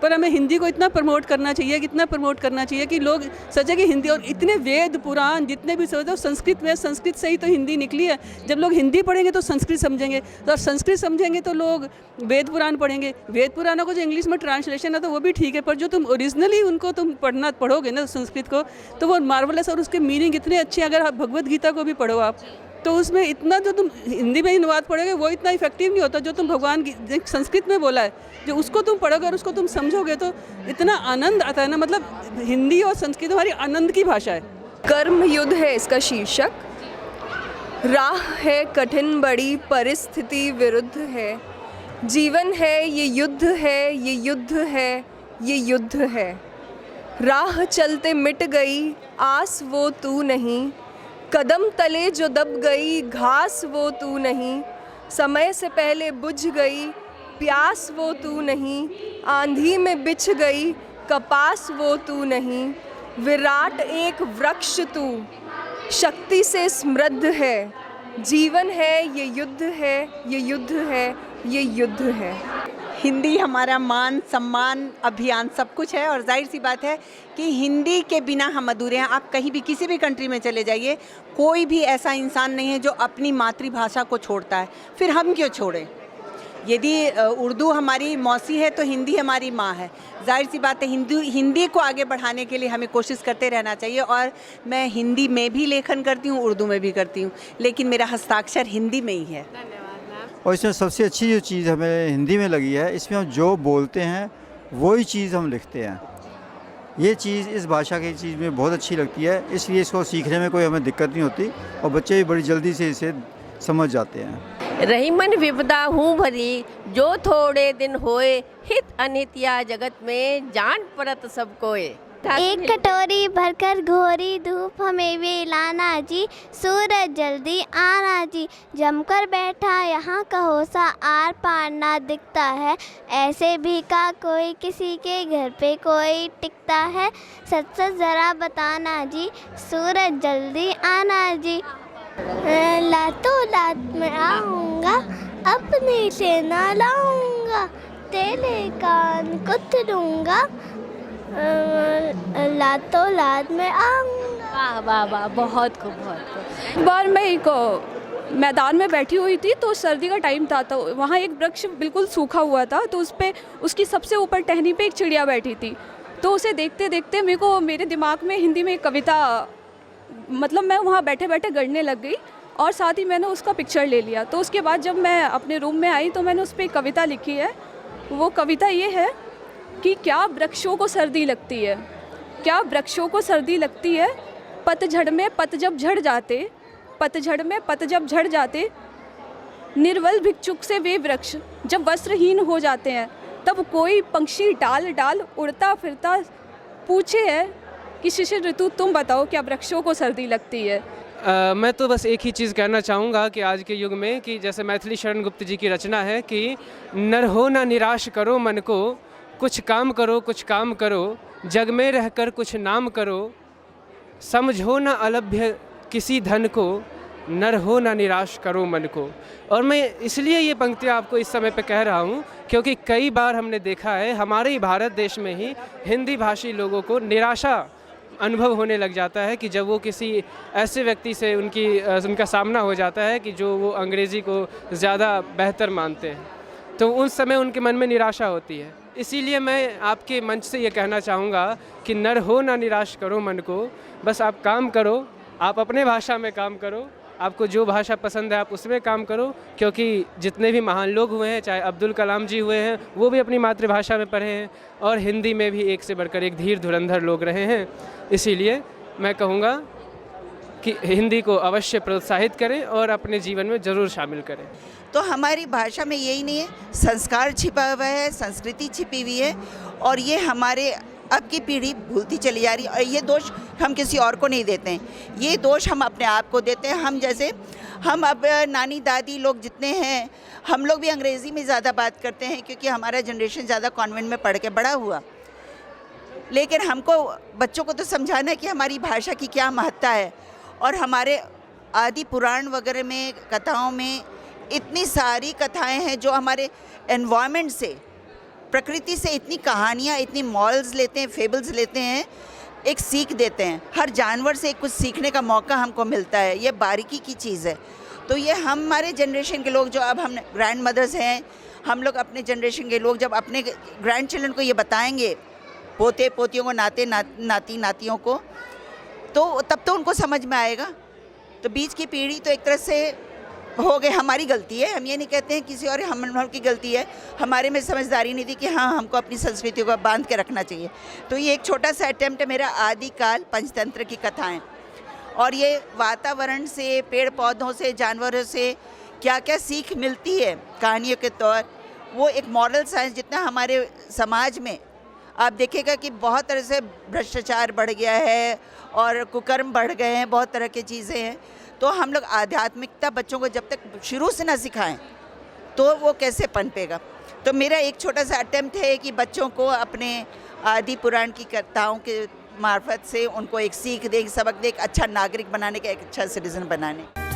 पर हमें हिंदी को इतना प्रमोट करना चाहिए, कितना प्रमोट करना चाहिए कि लोग सोचे कि हिंदी, और इतने वेद पुराण जितने भी सोचते हो संस्कृत में, संस्कृत से ही तो हिंदी निकली है। जब लोग हिंदी पढ़ेंगे तो संस्कृत समझेंगे, तो संस्कृत समझेंगे तो लोग वेद पुराण पढ़ेंगे। वेद पुराणों को जो इंग्लिश में ट्रांसलेशन है तो वो भी ठीक है, पर जो तुम ओरिजिनली उनको तुम पढ़ोगे ना संस्कृत को, तो वो मार्वलस, और उसके मीनिंग इतने अच्छे। अगर आप भगवत गीता को भी पढ़ो आप, तो उसमें इतना जो तुम हिंदी में अनुवाद पढ़ोगे वो इतना इफेक्टिव नहीं होता जो तुम भगवान की संस्कृत में बोला है, जो उसको तुम पढ़ोगे और उसको तुम समझोगे तो इतना आनंद आता है ना। मतलब हिंदी और संस्कृत हमारी आनंद की भाषा है। कर्म युद्ध है इसका शीर्षक। राह है कठिन बड़ी परिस्थिति विरुद्ध है, जीवन है ये युद्ध है, ये युद्ध है, ये युद्ध है। राह चलते मिट गई आस वो तू नहीं, कदम तले जो दब गई घास वो तू नहीं, समय से पहले बुझ गई प्यास वो तू नहीं, आंधी में बिछ गई कपास वो तू नहीं। विराट एक वृक्ष तू शक्ति से समृद्ध है, जीवन है ये युद्ध है, ये युद्ध है, ये युद्ध है। हिंदी हमारा मान सम्मान अभियान सब कुछ है, और जाहिर सी बात है कि हिंदी के बिना हम अधूरे हैं। आप कहीं भी किसी भी कंट्री में चले जाइए, कोई भी ऐसा इंसान नहीं है जो अपनी मातृभाषा को छोड़ता है। फिर हम क्यों छोड़ें? यदि उर्दू हमारी मौसी है तो हिंदी हमारी माँ है। जाहिर सी बात है हिंदी को आगे बढ़ाने के लिए हमें कोशिश करते रहना चाहिए, और मैं हिंदी में भी लेखन करती हूँ, उर्दू में भी करती हूँ, लेकिन मेरा हस्ताक्षर हिंदी में ही है। और इसमें सबसे अच्छी जो चीज़ हमें हिंदी में लगी है, इसमें हम जो बोलते हैं वही चीज़ हम लिखते हैं। ये चीज़ इस भाषा की चीज़ में बहुत अच्छी लगती है, इसलिए इसको सीखने में कोई हमें दिक्कत नहीं होती, और बच्चे भी बड़ी जल्दी से इसे समझ जाते हैं। रही मन विपदा हूँ भरी, जो थोड़े दिन होए, हित अनित या जगत में जान परत सब कोय। एक कटोरी भरकर घोरी धूप हमें भी लाना जी, सूरज जल्दी आना जी, जमकर बैठा यहाँ कहो सा आर पार ना दिखता है, ऐसे भी का कोई किसी के घर पे कोई टिकता है, सच सच ज़रा बताना जी, सूरज जल्दी आना जी। लातों लात में आऊँगा, अपने से ना लाऊँगा, तेरे कान कुतरूँगा, लातों लात में आऊँगा। वाह वाह वाह, बहुत खूब, बहुत खूब। एक बार मैं एक मैदान में बैठी हुई थी, तो सर्दी का टाइम था, तो वहाँ एक वृक्ष बिल्कुल सूखा हुआ था, तो उस पे उसकी सबसे ऊपर टहनी पे एक चिड़िया बैठी थी। तो उसे देखते देखते मेरे दिमाग में हिंदी में एक कविता, मतलब मैं वहाँ बैठे बैठे गढ़ने लग गई, और साथ ही मैंने उसका पिक्चर ले लिया। तो उसके बाद जब मैं अपने रूम में आई तो मैंने उस पर एक कविता लिखी है। वो कविता ये है कि क्या वृक्षों को सर्दी लगती है, क्या वृक्षों को सर्दी लगती है, पतझड़ में पत जब झड़ जाते, पतझड़ में पत जब झड़ जाते, निर्बल भिक्षुक से वे वृक्ष जब वस्त्रहीन हो जाते हैं, तब कोई पंछी डाल डाल उड़ता फिरता पूछे है कि शिशिर ऋतु तुम बताओ क्या वृक्षों को सर्दी लगती है। मैं तो बस एक ही चीज़ कहना चाहूँगा कि आज के युग में, कि जैसे मैथिली शरण गुप्त जी की रचना है कि नर हो ना निराश करो मन को, कुछ काम करो कुछ काम करो, जग में रहकर कुछ नाम करो, समझो ना अलभ्य किसी धन को, नर हो ना निराश करो मन को। और मैं इसलिए ये पंक्तियाँ आपको इस समय पे कह रहा हूँ क्योंकि कई बार हमने देखा है हमारे ही भारत देश में ही हिंदी भाषी लोगों को निराशा अनुभव होने लग जाता है कि जब वो किसी ऐसे व्यक्ति से उनका सामना हो जाता है कि जो वो अंग्रेज़ी को ज़्यादा बेहतर मानते हैं, तो उस समय उनके मन में निराशा होती है। इसीलिए मैं आपके मंच से ये कहना चाहूँगा कि नर हो ना निराश करो मन को, बस आप काम करो, आप अपने भाषा में काम करो, आपको जो भाषा पसंद है आप उसमें काम करो, क्योंकि जितने भी महान लोग हुए हैं, चाहे अब्दुल कलाम जी हुए हैं, वो भी अपनी मातृभाषा में पढ़े हैं, और हिंदी में भी एक से बढ़कर एक धीर धुरंधर लोग रहे हैं। इसीलिए मैं कहूँगा कि हिंदी को अवश्य प्रोत्साहित करें और अपने जीवन में ज़रूर शामिल करें। तो हमारी भाषा में यही नहीं है, संस्कार छिपा हुआ है, संस्कृति छिपी हुई है, और ये हमारे अब की पीढ़ी भूलती चली जा रही है। और ये दोष हम किसी और को नहीं देते हैं, ये दोष हम अपने आप को देते हैं। हम अब नानी दादी लोग जितने हैं, हम लोग भी अंग्रेज़ी में ज़्यादा बात करते हैं क्योंकि हमारा जनरेशन ज़्यादा कॉन्वेंट में पढ़ के बड़ा हुआ। लेकिन हमको बच्चों को तो समझाना है कि हमारी भाषा की क्या महत्ता है, और हमारे आदि पुराण वगैरह में, कथाओं में इतनी सारी कथाएं हैं जो हमारे एनवायरनमेंट से प्रकृति से इतनी कहानियाँ, इतनी मॉरल्स लेते हैं, फेबल्स लेते हैं, एक सीख देते हैं। हर जानवर से कुछ सीखने का मौका हमको मिलता है, ये बारीकी की चीज़ है। तो ये हमारे जनरेशन के लोग जो अब हम ग्रैंड मदर्स हैं, हम लोग अपने जनरेशन के लोग जब अपने ग्रैंड चिल्ड्रन को ये बताएंगे, पोते पोतियों को, नाती नातियों को, तो तब तो उनको समझ में आएगा। तो बीच की पीढ़ी तो एक तरह से हो गए, हमारी गलती है, हम ये नहीं कहते हैं किसी और हम की गलती है, हमारे में समझदारी नहीं थी कि हाँ हमको अपनी संस्कृति को बांध के रखना चाहिए। तो ये एक छोटा सा अटेम्प्ट है मेरा, आदिकाल पंचतंत्र की कथाएं, और ये वातावरण से, पेड़ पौधों से, जानवरों से क्या क्या सीख मिलती है कहानियों के तौर, वो एक मॉरल साइंस। जितना हमारे समाज में आप देखेगा कि बहुत तरह से भ्रष्टाचार बढ़ गया है और कुकर्म बढ़ गए हैं, बहुत तरह की चीज़ें हैं। तो हम लोग आध्यात्मिकता बच्चों को जब तक शुरू से ना सिखाएं तो वो कैसे पनपेगा। तो मेरा एक छोटा सा अटेम्प्ट है कि बच्चों को अपने आदि पुराण की कथाओं के मार्फत से उनको एक सीख दे, एक सबक दे, एक अच्छा नागरिक बनाने का, एक अच्छा सिटीजन बनाने।